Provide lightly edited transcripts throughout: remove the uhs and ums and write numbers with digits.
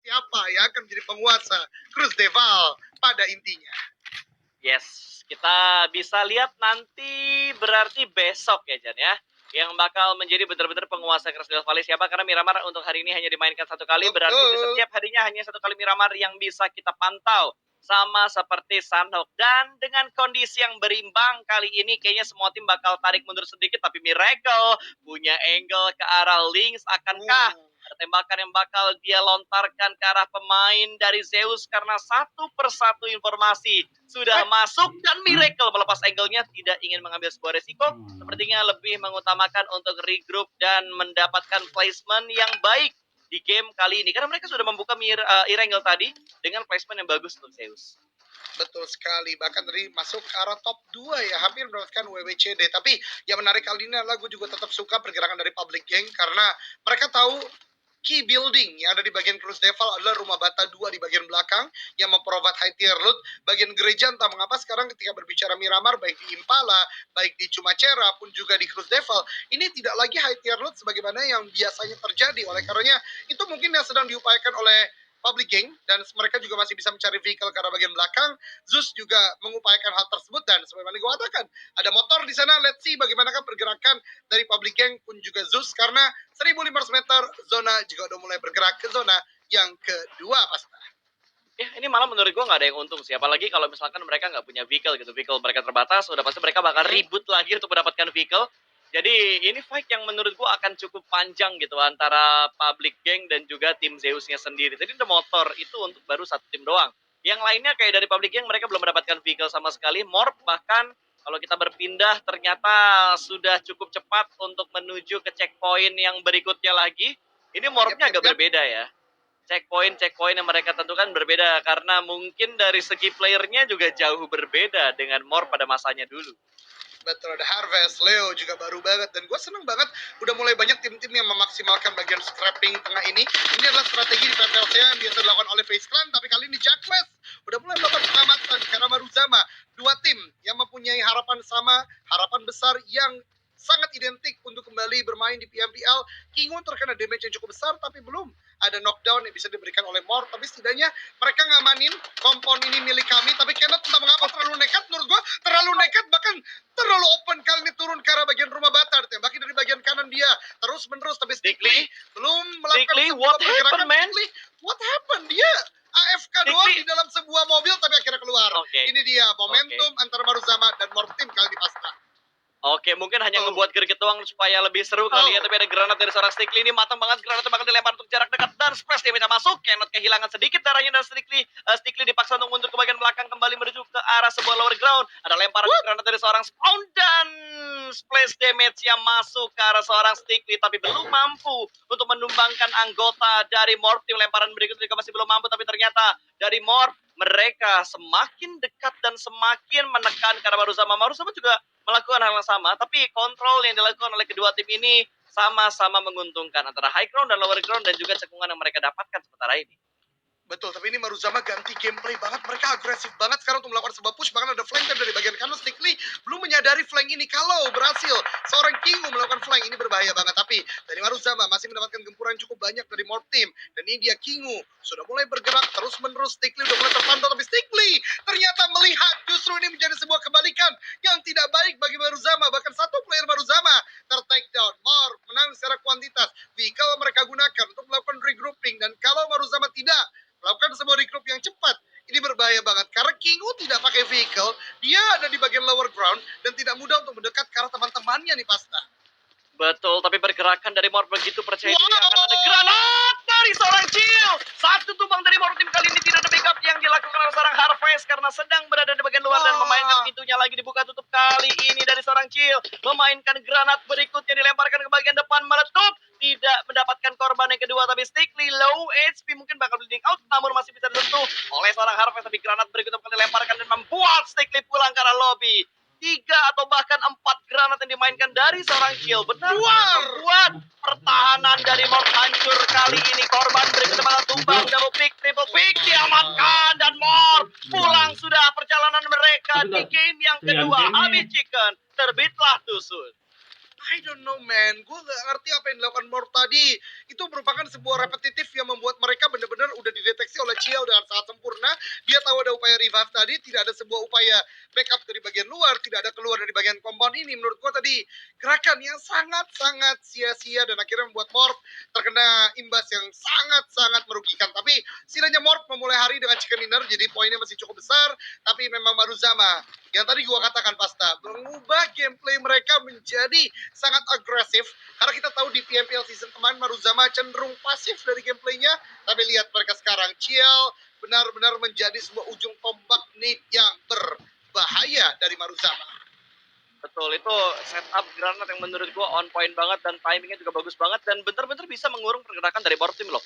siapa yang akan menjadi penguasa Cruz Deval pada intinya. Yes, kita bisa lihat nanti berarti besok ya Jan ya. Yang bakal menjadi benar-benar penguasa Crystal Valley siapa? Karena Miramar untuk hari ini hanya dimainkan satu kali. Berarti di setiap harinya hanya satu kali Miramar yang bisa kita pantau. Sama seperti Sunhawk. Dan dengan kondisi yang berimbang kali ini kayaknya semua tim bakal tarik mundur sedikit. Tapi Miracle punya angle ke arah Lynx. Akankah ada tembakan yang bakal dia lontarkan ke arah pemain dari Zeus? Karena satu persatu informasi sudah masuk dan Miracle melepas angle-nya, tidak ingin mengambil sebuah resiko. Sepertinya lebih mengutamakan untuk regroup dan mendapatkan placement yang baik di game kali ini. Karena mereka sudah membuka e-angle tadi dengan placement yang bagus untuk Zeus. Betul sekali, bahkan tadi masuk ke arah top 2 ya, hampir mendapatkan WWCD. Tapi yang menarik kali ini adalah gue juga tetap suka pergerakan dari Public Gang, karena mereka tahu key building yang ada di bagian Cruz Deval adalah rumah bata 2 di bagian belakang yang memprovide high tier loot. Bagian gereja entah mengapa sekarang ketika berbicara Miramar, baik di Impala, baik di Cumacera pun juga di Cruz Deval, ini tidak lagi high tier loot sebagaimana yang biasanya terjadi. Oleh karenanya itu mungkin yang sedang diupayakan oleh Public Gang, dan mereka juga masih bisa mencari vehicle ke arah bagian belakang. Zeus juga mengupayakan hal tersebut, dan sebagaimana gue katakan, ada motor di sana. Let's see bagaimanakah pergerakan dari Public Gang pun juga Zeus, karena 1500 meter zona juga udah mulai bergerak ke zona yang kedua, Pasta. Ya, ini malah menurut gue nggak ada yang untung sih. Apalagi kalau misalkan mereka nggak punya vehicle gitu. Vehicle mereka terbatas, udah pasti mereka bakal ribut lagi untuk mendapatkan vehicle. Jadi ini fight yang menurut gue akan cukup panjang gitu antara Public Gang dan juga tim Zeusnya sendiri. Jadi ada motor itu untuk baru satu tim doang. Yang lainnya kayak dari Public Gang mereka belum mendapatkan vehicle sama sekali. Morph bahkan kalau kita berpindah ternyata sudah cukup cepat untuk menuju ke checkpoint yang berikutnya lagi. Ini Morphnya agak berbeda ya. Checkpoint yang mereka tentukan berbeda karena mungkin dari segi playernya juga jauh berbeda dengan Morph pada masanya dulu. Betul, ada Harvest, Leo juga baru banget, dan gue seneng banget udah mulai banyak tim-tim yang memaksimalkan bagian scrapping tengah ini. Ini adalah strategi di PPLC yang biasa dilakukan oleh FaZe Clan, tapi kali ini Jack West udah mulai melakukan pengamatan karena Maruzama, dua tim yang mempunyai harapan sama, harapan besar yang sangat identik untuk kembali bermain di PMPL. Kingun terkena damage yang cukup besar, tapi belum ada knockdown yang bisa diberikan oleh Mor. Tapi setidaknya mereka ngamanin kompon ini milik kami. Tapi Kenneth entah mengapa terlalu nekat, menurut gue terlalu nekat, bahkan terlalu open kali ini turun ke arah bagian rumah bata. Ditembaki dari bagian kanan dia terus menerus, tapi Stickly belum melakukan sebuah pergerakan. What happened? Dia AFK doang di dalam sebuah mobil, tapi akhirnya keluar. Ini dia momentum antara Maruzama dan Mor Team kali di Pasta. Oke, mungkin hanya ngebuat greget doang supaya lebih seru kali ya. Tapi ada granat dari seorang Stickly ini, matang banget. Granatnya bakal dilempar untuk jarak dekat dan splash dia bisa masuk. Kenneth kehilangan sedikit darahnya dan Stickly dipaksa untuk mundur ke bagian belakang, kembali menuju ke arah sebuah lower ground. Ada lemparan granat dari seorang Spawn dan splash damage yang masuk ke arah seorang Stickly, tapi belum mampu untuk menumbangkan anggota dari Morph. Tim lemparan berikutnya juga masih belum mampu, tapi ternyata dari Morph mereka semakin dekat dan semakin menekan karena Maruzama juga melakukan hal yang sama, tapi kontrol yang dilakukan oleh kedua tim ini sama-sama menguntungkan antara high ground dan lower ground dan juga cekungan yang mereka dapatkan sementara ini. Betul, tapi ini Maruzama ganti gameplay banget. Mereka agresif banget sekarang untuk melakukan sebuah push. Bahkan ada flank dari bagian kanan. Stickly belum menyadari flank ini. Kalau berhasil seorang Kingu melakukan flank, ini berbahaya banget. Tapi dari Maruzama masih mendapatkan gempuran cukup banyak dari Morph Team. Dan ini dia Kingu sudah mulai bergerak terus menerus. Stickly udah mulai terpantau, tapi Stickly ternyata melihat justru ini menjadi sebuah kebalikan yang tidak baik bagi Maruzama. Bahkan satu player Maruzama ter-take down. Morph menang secara kuantitas. Vehicle mereka gunakan untuk melakukan regrouping. Dan kalau Maruzama tidak melakukan sebuah regroup yang cepat, ini berbahaya banget. Karena Kingu tidak pakai vehicle, dia ada di bagian lower ground, dan tidak mudah untuk mendekat ke arah teman-temannya nih, Pasta. Betul, tapi pergerakan dari Morph begitu percaya diri akan ada granat dari seorang Chill. Satu tumbang dari Morph Team kali ini, tidak ada backup yang dilakukan oleh seorang Harvest karena sedang berada di bagian luar dan memainkan pintunya lagi dibuka tutup kali ini dari seorang Chill. Memainkan granat berikutnya dilemparkan ke bagian depan, meletup. Tidak mendapatkan korban yang kedua, tapi Stickly low HP mungkin bakal bleeding out, namun masih bisa disentuh oleh seorang Harvest. Tapi granat berikutnya bakal dilemparkan dan membuat Stickly pulang ke arah lobby. 3 atau bahkan 4 granat yang dimainkan dari seorang Chill benar-benar membuat pertahanan dari Morph hancur kali ini. Korban berikutnya bakal tumbang, double pick, triple pick diamankan, dan Morph pulang sudah perjalanan mereka di game yang kedua. Habis Chicken, terbitlah Tusun. I don't know man, gue gak ngerti apa yang dilakukan Morph tadi. Itu merupakan sebuah repetitif yang membuat mereka benar-benar udah di diantisipasi oleh Ciel dengan sangat sempurna. Dia tahu ada upaya revive tadi, tidak ada sebuah upaya backup dari bagian luar, tidak ada keluar dari bagian compound ini. Menurut gua tadi gerakan yang sangat-sangat sia-sia dan akhirnya membuat Morph terkena imbas yang sangat-sangat merugikan. Tapi setidaknya Morph memulai hari dengan chicken dinner, jadi poinnya masih cukup besar. Tapi memang Maruzama yang tadi gua katakan Pasta, mengubah gameplay mereka menjadi sangat agresif. Karena kita tahu di PMPL season kemarin Maruzama cenderung pasif dari gameplaynya. Tapi lihat mereka sekarang, Ciel benar-benar menjadi sebuah ujung tombak Nate yang berbahaya dari Maruzama. Betul, itu setup granat yang menurut gua on point banget dan timingnya juga bagus banget dan bener-bener bisa mengurung pergerakan dari Morph Team loh.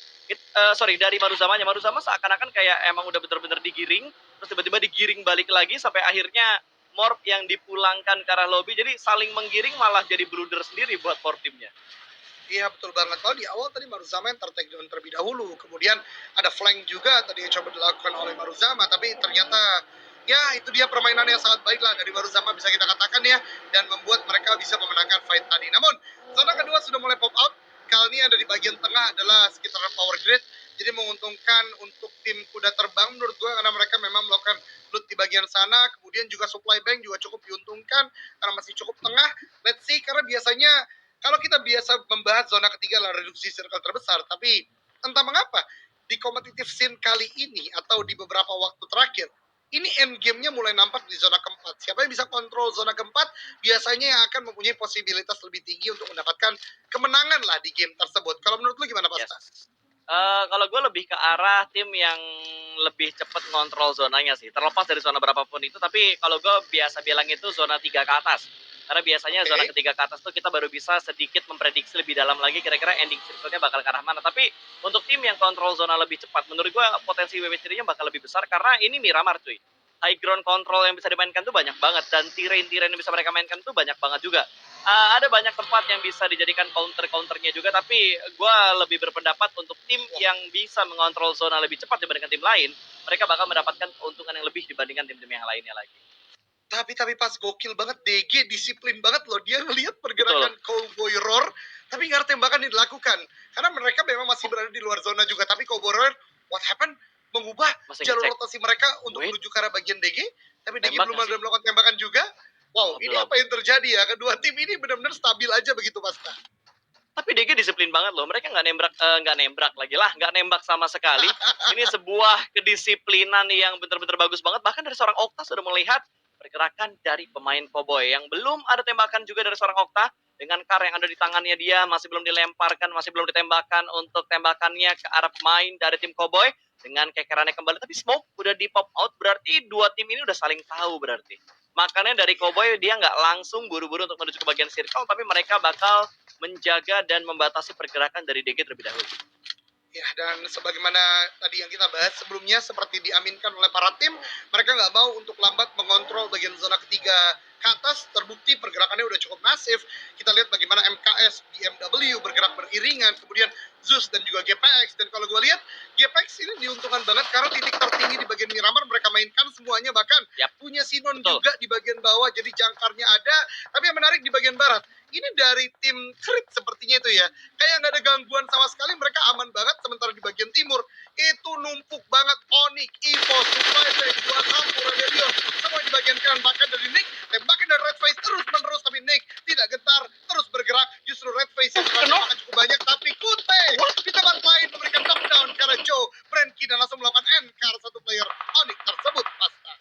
Sorry, dari Maruzamanya. Maruzama seakan-akan kayak emang udah bener-bener digiring, terus tiba-tiba digiring balik lagi sampai akhirnya Morph yang dipulangkan ke arah lobby, jadi saling menggiring malah jadi brooder sendiri buat Morph Teamnya. Iya betul banget. Kalau di awal tadi Maruzama yang tertake down terlebih dahulu, kemudian ada flank juga tadi yang coba dilakukan oleh Maruzama, tapi ternyata ya itu dia permainan yang sangat baik lah dari Maruzama bisa kita katakan ya, dan membuat mereka bisa memenangkan fight tadi. Namun zona kedua sudah mulai pop out. Kali ini ada di bagian tengah adalah sekitaran power grid, jadi menguntungkan untuk tim kuda terbang menurut gue karena mereka memang melakukan loot di bagian sana, kemudian juga supply bank juga cukup diuntungkan karena masih cukup tengah. Let's see, karena biasanya kalau kita biasa membahas zona ketiga lah reduksi circle terbesar, tapi entah mengapa di kompetitif scene kali ini atau di beberapa waktu terakhir, ini end game-nya mulai nampak di zona keempat. Siapa yang bisa kontrol zona keempat, biasanya yang akan mempunyai posibilitas lebih tinggi untuk mendapatkan kemenangan lah di game tersebut. Kalau menurut lu gimana, Pasta? Yes. Kalau gue lebih ke arah tim yang lebih cepat ngontrol zonanya sih. Terlepas dari zona berapapun itu, tapi kalau gue biasa bilang itu zona 3 ke atas. Karena biasanya zona ketiga ke atas tuh kita baru bisa sedikit memprediksi lebih dalam lagi kira-kira ending circle-nya bakal ke arah mana. Tapi untuk tim yang kontrol zona lebih cepat, menurut gue potensi WW3-nya bakal lebih besar karena ini Miramar cuy. High ground control yang bisa dimainkan tuh banyak banget dan terrain-terrain yang bisa mereka mainkan tuh banyak banget juga. Ada banyak tempat yang bisa dijadikan counter-counternya juga, tapi gue lebih berpendapat untuk tim yang bisa mengontrol zona lebih cepat dibandingkan tim lain, mereka bakal mendapatkan keuntungan yang lebih dibandingkan tim-tim yang lainnya lagi. Tapi pas gokil banget, DG disiplin banget loh. Dia ngelihat pergerakan Cowboy Roar, tapi nggak ada tembakan yang dilakukan. Karena mereka memang masih berada di luar zona juga. Tapi Cowboy Roar, what happened? Mengubah Masih jalur ngecek. rotasi mereka untuk Wait. menuju ke arah bagian DG. Tapi DG Tembak belum nggak ada sih? melakukan tembakan juga. Wow, ini Belum. apa yang terjadi ya? Kedua tim ini benar-benar stabil aja begitu, Pasta. Tapi DG disiplin banget loh. Mereka nggak nembrak lagi lah, nggak nembak sama sekali. Ini sebuah kedisiplinan yang benar-benar bagus banget. Bahkan dari seorang Okta sudah melihat pergerakan dari pemain Cowboy yang belum ada tembakan juga dari seorang Okta dengan kar yang ada di tangannya dia masih belum dilemparkan, masih belum ditembakkan untuk tembakannya ke arah pemain dari tim Cowboy dengan kekerannya kembali. Tapi smoke udah di pop out, berarti dua tim ini udah saling tahu berarti. Makanya dari Cowboy dia nggak langsung buru-buru untuk menuju ke bagian circle, tapi mereka bakal menjaga dan membatasi pergerakan dari DG terlebih dahulu. Ya, dan sebagaimana tadi yang kita bahas sebelumnya, seperti diaminkan oleh para tim, mereka nggak mau untuk lambat mengontrol bagian zona ketiga ke atas. Terbukti pergerakannya udah cukup masif. Kita lihat bagaimana MKS, BMW bergerak beriringan, kemudian Zeus dan juga GPX. Dan kalau gue lihat, GPX ini diuntungkan banget karena titik tertinggi di bagian Miramar mereka mainkan semuanya, bahkan punya Sinon juga di bagian bawah, jadi jangkarnya ada. Tapi yang menarik di bagian barat, ini dari tim Crit sepertinya itu ya, kayak nggak ada gangguan sama sekali, mereka aman banget. Sementara di bagian timur itu numpuk banget Onyx, Evo, Survivor, Dua Satu, Rebellion, semua di bagian kanan. Bahkan dari Nick, tembakan dari Red Face terus menerus, tapi Nick tidak gentar, terus bergerak. Justru Red Face yang tembakan cukup banyak, tapi Kute di tempat lain memberikan knockdown karena Joe Brenki dan langsung melakukan NCAR satu player Onyx tersebut. Pasta.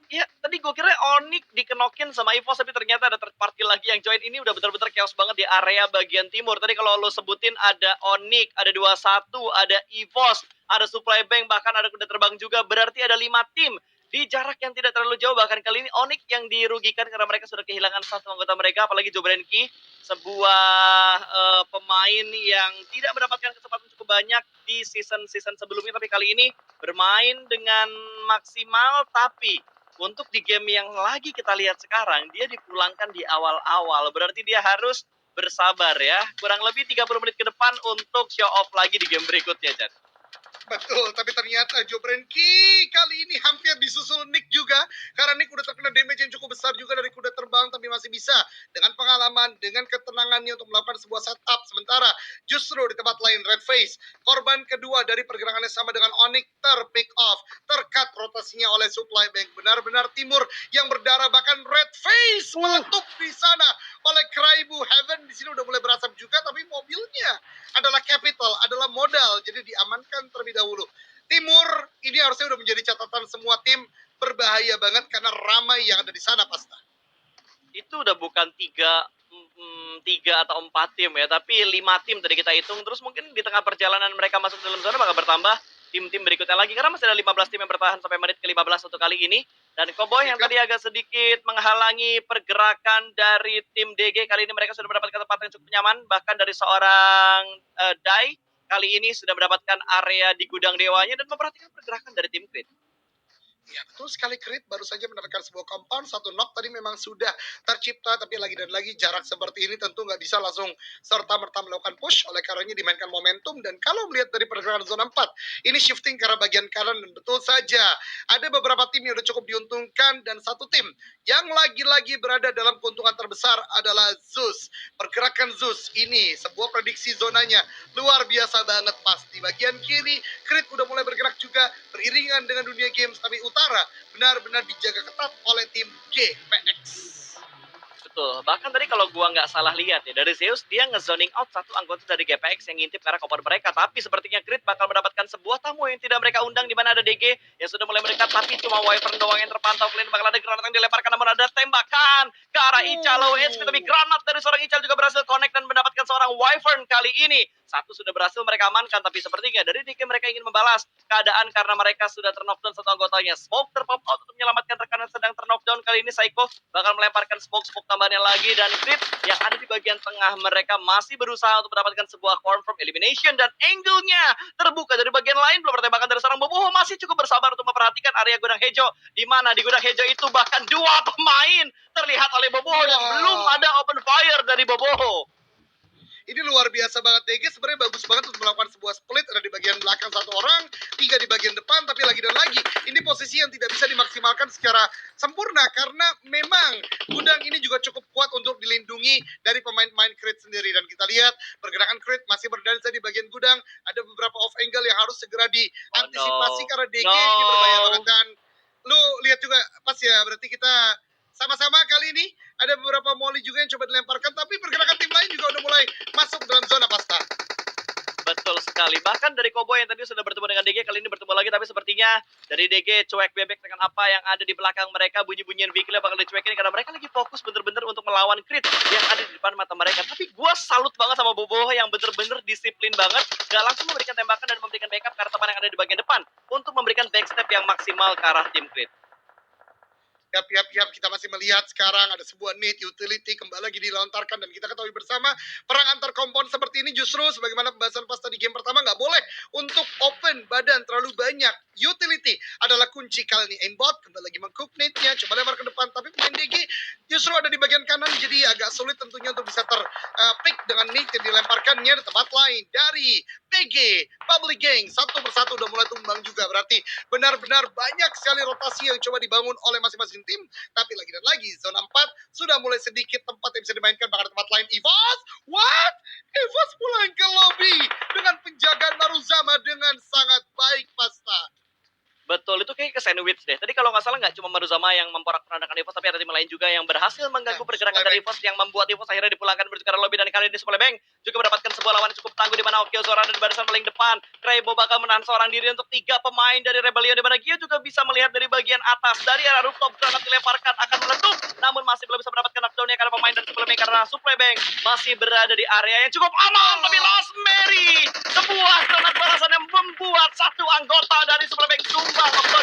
Ya, tadi gue kira Onyx dikenokin sama EVOS, tapi ternyata ada third party lagi yang join. Ini udah bener-bener chaos banget di area bagian timur. Tadi kalau lo sebutin ada Onyx, ada 21, ada EVOS, ada Supply Bank, bahkan ada kuda terbang juga. Berarti ada 5 tim di jarak yang tidak terlalu jauh. Bahkan kali ini Onyx yang dirugikan karena mereka sudah kehilangan satu anggota mereka, apalagi Joe Brenki, sebuah pemain yang tidak mendapatkan kesempatan cukup banyak di season-season sebelumnya. Tapi kali ini bermain dengan maksimal, tapi untuk di game yang lagi kita lihat sekarang, dia dipulangkan di awal-awal. Berarti dia harus bersabar ya. Kurang lebih 30 menit ke depan untuk show off lagi di game berikutnya, Jan. Betul, tapi ternyata Jobrenki kali ini hampir disusul Nick juga. Karena Nick udah terkena damage yang cukup besar juga dari kuda terbang, tapi masih bisa dengan pengalaman, dengan ketenangannya untuk melakukan sebuah setup. Sementara justru di tempat lain Red Face, korban kedua dari pergerakan yang sama dengan Onyx terpick off, tercut rotasinya oleh Supply Bank. Benar-benar timur yang berdarah, bahkan Red Face meletup di sana oleh Kraibu. Heaven di sini udah mulai berasap juga, tapi mobilnya adalah capital, adalah modal, jadi diamankan terlebih dahulu. Timur ini harusnya udah menjadi catatan semua tim, berbahaya banget karena ramai yang ada di sana, Pasta. Itu udah bukan tiga atau 4 tim ya, tapi 5 tim tadi kita hitung. Terus mungkin di tengah perjalanan mereka masuk dalam zona bakal bertambah tim-tim berikutnya lagi, karena masih ada 15 tim yang bertahan sampai menit ke-15 untuk kali ini. Dan Cowboy yang tadi agak sedikit menghalangi pergerakan dari tim DG, kali ini mereka sudah mendapatkan tempat yang cukup nyaman. Bahkan dari seorang Dai kali ini sudah mendapatkan area di gudang dewanya dan memperhatikan pergerakan dari tim Creed. Ya betul sekali, Creed baru saja mendapatkan sebuah compound, satu knock tadi memang sudah tercipta, tapi lagi dan lagi jarak seperti ini tentu nggak bisa langsung serta-merta melakukan push, oleh karenanya dimainkan momentum. Dan kalau melihat dari pergerakan zona 4, ini shifting ke arah bagian kanan, dan betul saja ada beberapa tim yang udah cukup diuntungkan, dan satu tim yang lagi-lagi berada dalam keuntungan terbesar adalah Zeus. Pergerakan Zeus ini, sebuah prediksi zonanya luar biasa banget. Pasti bagian kiri, Creed udah mulai bergerak juga beriringan dengan dunia games, tapi utara benar-benar dijaga ketat oleh tim GPX. Betul. Bahkan tadi kalau gua nggak salah lihat ya, dari Zeus dia ngezoning out satu anggota dari GPX yang ngintip ke arah koper mereka. Tapi sepertinya Creed bakal mendapatkan sebuah tamu yang tidak mereka undang, di mana ada DG yang sudah mulai mendekat, tapi cuma Wyvern doang yang terpantau. Kalian bakal ada granat yang dilemparkan, namun ada tembakan ke arah Ical low HP, tapi granat dari seorang Ical juga berhasil connect dan mendapatkan seorang Wyvern kali ini. Satu sudah berhasil mereka amankan, tapi sepertinya dari DG mereka ingin membalas keadaan karena mereka sudah terknockdown satu anggotanya. Smoke terpop out untuk menyelamatkan rekan yang sedang terknockdown. Kali ini Psycho bakal melemparkan smoke tambahannya lagi, dan Creed yang ada di bagian tengah mereka masih berusaha untuk mendapatkan sebuah confirm elimination, dan angle-nya terbuka dari bagian lain. Belum pertembakan dari seorang Boboho, masih cukup bersabar untuk memperhatikan area gudang Hejo, di mana di gudang Hejo itu bahkan 2 pemain terlihat oleh Boboho dan belum ada open fire dari Boboho. Ini luar biasa banget. DG sebenarnya bagus banget untuk melakukan sebuah split, ada di bagian belakang satu orang, 3 di bagian depan, tapi lagi dan lagi ini posisi yang tidak bisa dimaksimalkan secara sempurna karena memang gudang ini juga cukup kuat untuk dilindungi dari pemain-pemain Creed sendiri. Dan kita lihat pergerakan Creed masih berdansa di bagian gudang, ada beberapa off angle yang harus segera diantisipasi karena DG ini berbahaya banget. Dan lu lihat juga pas ya, berarti kita sama-sama kali ini ada beberapa molly juga yang coba dilemparkan, tapi pergerakan tim lain juga udah mulai masuk dalam zona, Pasta. Betul sekali. Bahkan dari Cowboy yang tadi sudah bertemu dengan DG, kali ini bertemu lagi, tapi sepertinya dari DG cuek bebek dengan apa yang ada di belakang mereka. Bunyi-bunyian vehicle bakal dicuekin karena mereka lagi fokus bener-bener untuk melawan Creed yang ada di depan mata mereka. Tapi gue salut banget sama Boboho yang bener-bener disiplin banget, gak langsung memberikan tembakan dan memberikan backup ke arah teman yang ada di bagian depan untuk memberikan backstep yang maksimal ke arah tim Creed. Yap, kita masih melihat sekarang ada sebuah need utility kembali lagi dilontarkan, dan kita ketahui bersama perang antar kompon seperti ini justru sebagaimana pembahasan Pasta di game pertama, nggak boleh untuk open badan terlalu banyak. Utility adalah kunci. Kali ini aimbot kembali lagi mengcook need-nya, coba lempar ke depan, tapi pemain DG justru ada di bagian kanan, jadi agak sulit tentunya untuk bisa terpick dengan need yang dilemparkannya di tempat lain dari PG Public Gang. Satu persatu udah mulai tumbang juga, berarti benar-benar banyak sekali rotasi yang coba dibangun oleh masing-masing tim. Tapi lagi dan lagi zona 4 sudah mulai sedikit tempat yang bisa dimainkan, bahkan tempat lain. Evos pulang ke lobby dengan penjagaan Maruzama dengan sangat baik, Pasta. Betul, itu kayak ke sandwich deh. Tadi kalau nggak salah nggak cuma Maruzama yang memporak-porandakan EVOS, tapi ada tim lain juga yang berhasil mengganggu pergerakan dari EVOS, yang membuat EVOS akhirnya dipulangkan menuju ke arah lobby. Dan kali ini Supply Bank juga mendapatkan sebuah lawan yang cukup tangguh, di mana Okio Zora dan barisan paling depan. Kraibo bakal menahan seorang diri untuk 3 pemain dari Rebellion, di mana Gio juga bisa melihat dari bagian atas, dari arah rooftop granat dilemparkan akan meletup, namun masih belum bisa mendapatkan knockdown-nya karena pemain dari Supply Bank, karena Supply Bank masih berada di area yang cukup aman. Tapi Rosemary, sebuah granat balasan yang membuat satu anggota dari Supply Bank tumbang,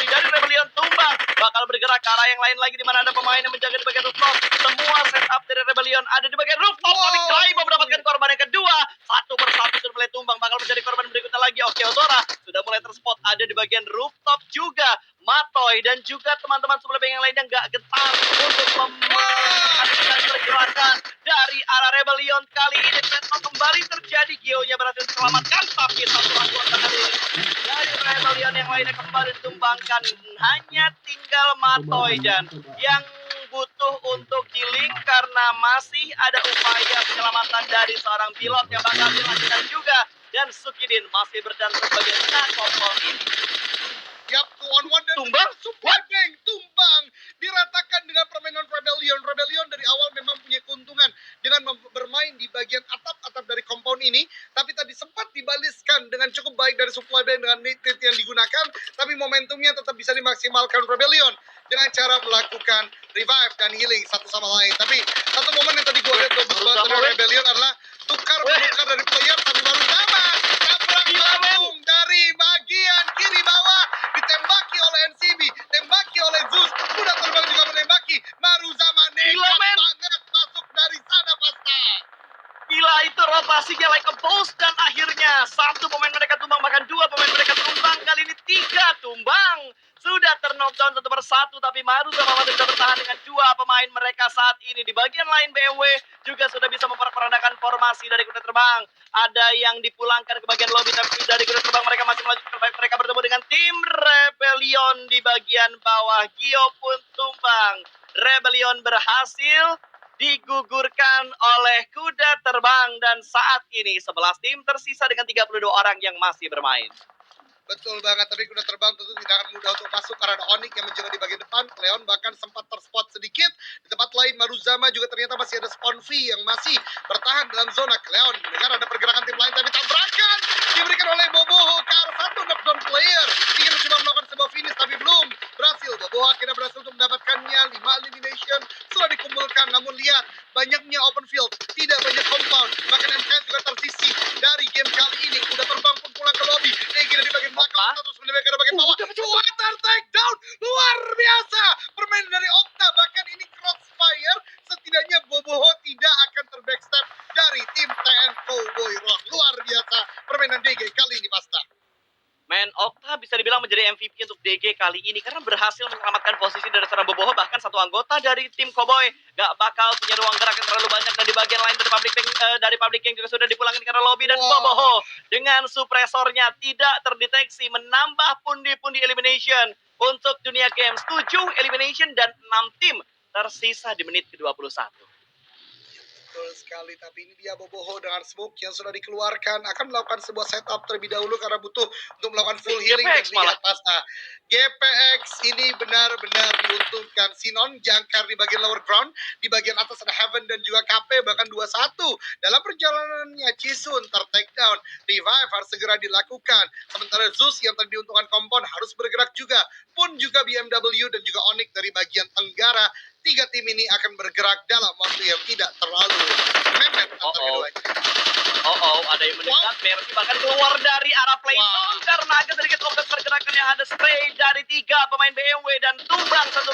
dari Rebellion tumbang, bakal bergerak ke arah yang lain lagi, di mana ada pemain yang menjaga di bagian rooftop. Semua setup dari Rebellion ada di bagian rooftop, tapi Kraibo mendapatkan korban yang kedua. Satu persatu sudah mulai tumbang, bakal menjadi korban berikutnya lagi. Oke, Ozora sudah mulai terspot ada di bagian rooftop juga. Matoy dan juga teman-teman suplemen yang lainnya nggak gentar untuk mematikan pergerakan dari arah Rebellion. Kali ini Retno kembali terjadi, Gio-nya berhasil diselamatkan, tapi satu anggota dari Rebellion yang lainnya kembali ditumbangkan. Hanya tinggal Matoy dan yang butuh untuk healing karena masih ada upaya penyelamatan dari seorang pilot yang bakal dilakukan juga, dan Sukidin masih berdan sebagai kompol ini. Yap, 2-on-1 dan Tumbang? Supply Bank tumbang diratakan dengan permainan Rebellion. Rebellion dari awal memang punya keuntungan dengan bermain di bagian atap-atap dari compound ini, tapi tadi sempat dibaliskan dengan cukup baik dari Supply Bank dengan nade yang digunakan, tapi momentumnya tetap bisa dimaksimalkan Rebellion dengan cara melakukan revive dan healing satu sama lain. Tapi satu momen yang tadi gue lihat bagus banget dari Rebellion adalah tukar-menukar dari player, tapi baru sama tabrak langsung dari bagian kiri bawah, ditembaki oleh NCB, tembaki oleh Zeus, udah terbang juga menembaki Maruzama, nekat banget masuk dari sana pasta. Gila, itu rotasinya like a boss, dan akhirnya satu pemain mereka tumbang, bahkan dua pemain mereka tumbang, kali ini 3 tumbang. Sudah ter-knockdown satu persatu, tapi Maruzama masih bisa bertahan dengan dua pemain mereka saat ini. Di bagian lain BMW juga sudah bisa memperandakan formasi dari kuda terbang. Ada yang dipulangkan ke bagian lobby, tapi dari kuda terbang mereka masih melanjutkan. Mereka bertemu dengan tim Rebellion di bagian bawah. Gio pun tumbang. Rebellion berhasil digugurkan oleh kuda terbang, dan saat ini 11 tim tersisa dengan 32 orang yang masih bermain. Betul banget, tapi kuda terbang tentu tidak akan mudah untuk masuk karena ada Onyx yang menjaga di bagian depan. Leon bahkan sempat terspot sedikit. Di tempat lain Maruzama juga ternyata masih ada Spawn V yang masih bertahan dalam zona. Leon mendengar ada pergerakan tim lain, tapi tabrakan diberikan oleh Boboho ke arah satu knockdown player. Ingin mencoba melakukan sebuah finish tapi belum berhasil. Boboho akhirnya berhasil untuk mendapatkannya 5 elimination sudah dikumpulkan. Namun lihat banyaknya open field, tidak banyak compound, bahkan MKS juga tersisi dari game kali ini. Kuda terbang pun pulang ke lobby. Negi dari bagian belakang, terus menembak ke bagian bawah. Water takedown luar biasa. Permainan dari Okta, bahkan ini crossfire. Setidaknya Boboho tidak akan terbackstab dari tim TN Cowboy Rock. Luar biasa permainan DG kali ini, Pasta. Men, Okta bisa dibilang menjadi MVP untuk DG kali ini karena berhasil menyelamatkan posisi dari seorang Boboho. Bahkan satu anggota dari tim Cowboy gak bakal punya ruang gerak yang terlalu banyak, dan di bagian lain dari public yang juga sudah dipulangin karena lobby, dan Boboho dengan supresornya tidak terdeteksi, menambah pundi-pundi elimination untuk dunia games. 7 elimination dan 6 tim tersisa di menit ke-21. Betul sekali, tapi ini dia Boboho dengan smoke yang sudah dikeluarkan akan melakukan sebuah setup terlebih dahulu karena butuh untuk melakukan full healing. Dan lihat Pasta, GPX ini benar-benar diuntungkan. Sinon jangkar di bagian lower ground, di bagian atas ada Heaven dan juga KP, bahkan 2-1 dalam perjalanannya. Jisun ter-takedown, revive harus segera dilakukan, sementara Zeus yang tadi diuntungkan kompon harus bergerak juga, pun juga BMW dan juga Onyx dari bagian tenggara. 3 tim ini akan bergerak dalam waktu yang tidak terlalu mepet antara keduanya. Ada yang mendekat. Mercy bahkan keluar dari arah play zone karena agak sedikit obat pergerakan yang ada spray dari 3 pemain BMW dan tumbang satu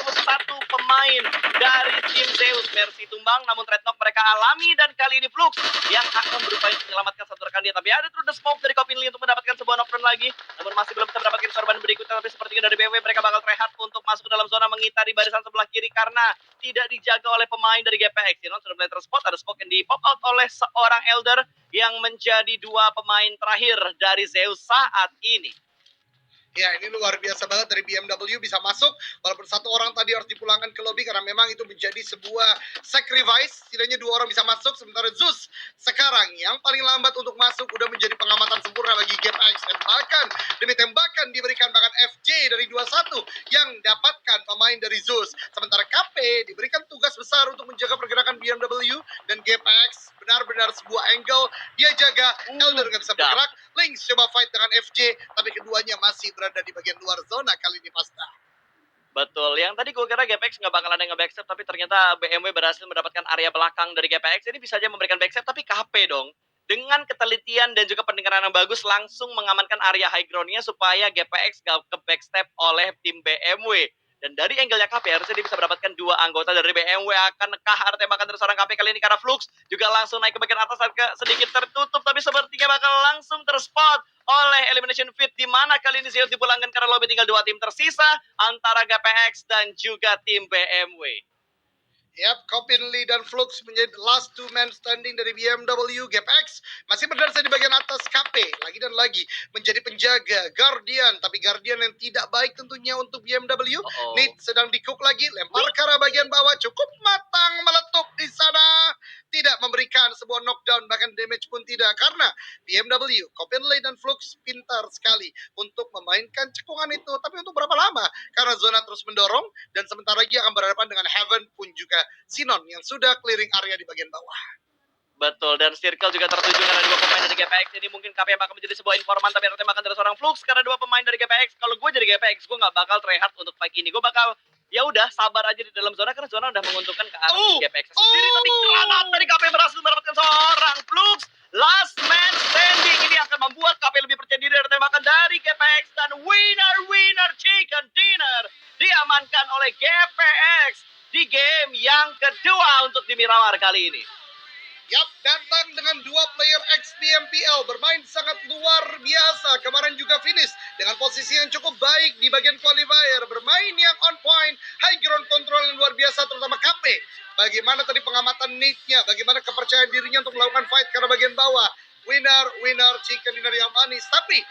pemain dari tim Zeus. Mercy tumbang, namun trade knock mereka alami, dan kali ini Flux yang akan berupaya menyelamatkan satu rekan dia. Tapi ada through the smoke dari Kopinli untuk mendapatkan sebuah knockdown lagi, namun masih belum bisa mendapatkan korban berikutnya. Tapi sepertinya dari BMW mereka bakal rehat untuk masuk ke dalam zona mengitari barisan sebelah kiri karena tidak dijaga oleh pemain dari GPX. Sinon sudah mulai terspot, ada smoke yang di pop out oleh seorang Elder yang menjadi 2 pemain terakhir dari Zeus saat ini. Ya, ini luar biasa banget dari BMW bisa masuk, walaupun satu orang tadi harus dipulangkan ke lobby karena memang itu menjadi sebuah sacrifice. Setidaknya 2 orang bisa masuk, sementara Zeus sekarang yang paling lambat untuk masuk udah menjadi pengamatan sempurna bagi GPX, dan bahkan demi tembakan diberikan bahkan FJ dari 21 yang dapatkan pemain dari Zeus. Sementara KP diberikan tugas besar untuk menjaga pergerakan BMW, dan GPX benar-benar sebuah angle dia jaga. Elder nggak bisa bergerak, Lynx coba fight dengan FJ, tapi keduanya masih berada di bagian luar zona kali ini, Pasta. Betul, yang tadi gue kira GPX nggak bakal ada yang nge-backstep, tapi ternyata BMW berhasil mendapatkan area belakang dari GPX. Ini bisa aja memberikan backstep, tapi KP dong. Dengan ketelitian dan juga pendengaran yang bagus, langsung mengamankan area high ground-nya supaya GPX gak ke backstep oleh tim BMW. Dan dari angle-nya KP harusnya dia bisa mendapatkan 2 anggota dari BMW. Akankah ada tembakan dari seorang KP kali ini karena Flux juga langsung naik ke bagian atas sedikit tertutup, tapi sepertinya bakal langsung terspot oleh Elimination Fit, di mana kali ini Zeus dipulangkan karena lobby tinggal 2 tim tersisa antara GPX dan juga tim BMW. Yap, Copinly dan Flux menjadi last two man standing dari BMW. GPX masih berdiri di bagian atas. KP lagi dan lagi menjadi penjaga Guardian, tapi Guardian yang tidak baik tentunya untuk BMW. Nate sedang dikuk lagi, lempar ke arah bagian bawah, cukup matang, meletup di sana, tidak memberikan sebuah knockdown, bahkan damage pun tidak, karena BMW, Copinly dan Flux pintar sekali untuk memainkan cekungan itu. Tapi untuk berapa lama? Karena zona terus mendorong, dan sebentar lagi akan berhadapan dengan Heaven pun juga Sinon yang sudah clearing area di bagian bawah. Betul, dan circle juga tertuju karena 2 pemain dari GPX. Ini mungkin KP bakal menjadi sebuah informan, tapi ada tembakan dari seorang Flux karena 2 pemain dari GPX. Kalau gue jadi GPX, gue nggak bakal try hard untuk fight ini. Gue bakal, ya udah sabar aja di dalam zona, karena zona udah menguntungkan ke arah GPX sendiri. Tapi granat dari KP berhasil mendapatkan seorang Flux. Last man standing ini akan membuat KP lebih percaya diri dari tembakan dari GPX. Dan winner chicken dinner diamankan oleh GPX di game yang kedua untuk di Miramar kali ini. Yap, datang dengan 2 player XBMPL, bermain sangat luar biasa. Kemarin juga finish dengan posisi yang cukup baik di bagian qualifier, bermain yang on point, high ground control yang luar biasa, terutama KP. Bagaimana tadi pengamatan Nate-nya, bagaimana kepercayaan dirinya untuk melakukan fight ke arah bagian bawah. Winner chicken dinner yang manis, tapi